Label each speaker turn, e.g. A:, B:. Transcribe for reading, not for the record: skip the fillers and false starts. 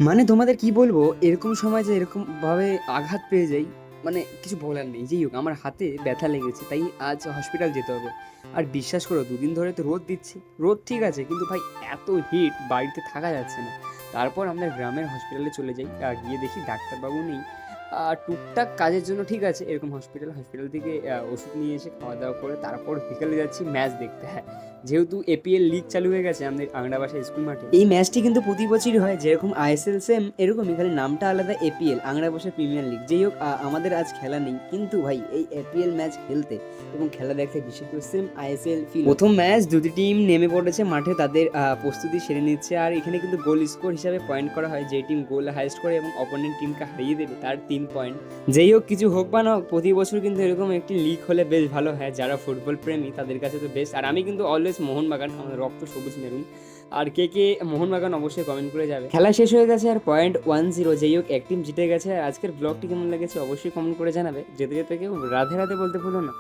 A: মানে তোমাদের কি বলবো, এরকম সময় যে এরকম ভাবে আঘাত পেয়ে যাই, মানে কিছু বলার নেই। যাই হোক, আমার হাতে ব্যথা লেগেছে, তাই আজ হসপিটাল যেতে হবে। আর বিশ্বাস করো, দুদিন ধরে তো রোদ দিচ্ছে। রোদ ঠিক আছে, কিন্তু ভাই এত হিট, বাড়িতে থাকা যাচ্ছে না। তারপর আমরা গ্রামের হসপিটালে চলে যাই, গিয়ে দেখি ডাক্তারবাবু নেই। টুকটাক কাজের জন্য ঠিক আছে এরকম হসপিটাল থেকে ওষুধ নিয়ে এসে খাওয়া দাওয়া করে তারপর বিকেলে যাচ্ছি ম্যাচ দেখতে। হ্যাঁ, যেহেতু এপিএল লিগ চালু হয়ে গেছে আমাদের আংড়াবাসা স্কুল মাঠে, এই ম্যাচটি কিন্তু প্রতি বছরই হয়, যেরকম আইএসএল সেম এরকমই, খালি নামটা আলাদা, এপিএল আংড়াবাসা প্রিমিয়ার লিগ। যাই হোক, আমাদের আজ খেলা নেই, কিন্তু ভাই এই এপিএল ম্যাচ খেলতে এবং খেলা দেখতে বিশেষ করে সেম আইএসএল ফিল। প্রথম ম্যাচ দুটি টিম নেমে পড়েছে মাঠে, তাদের প্রস্তুতি সেরে নিচ্ছে। আর এখানে কিন্তু গোল স্কোর হিসাবে পয়েন্ট করা হয়, যে টিম গোল হাইস্ট করে এবং অপোনেন্ট টিমকে হারিয়ে দেবে তার 3 পয়েন্ট। যেই হোক, কিছু হোক বা না হোক, প্রতি বছর কিন্তু এরকম একটি লিগ হলে বেশ ভালো হয়। যারা ফুটবল প্রেমী তাদের কাছে তো বেশ। আর আমি কিন্তু অলওয়েজ মোহনবাগান, আমাদের রক্ত সবুজ মেরুন। আর কে কে মোহনবাগান অবশ্যই কমেন্ট করে যাবে। খেলা শেষ হয়ে গেছে আর পয়েন্ট 1-0, যেই হোক এক টিম জিতে গেছে। আর আজকের ব্লগটি কেমন লেগেছে অবশ্যই কমেন্ট করে জানাবে। যেতে যেতে কেউ রাধে রাধে বলতে ভুলো না।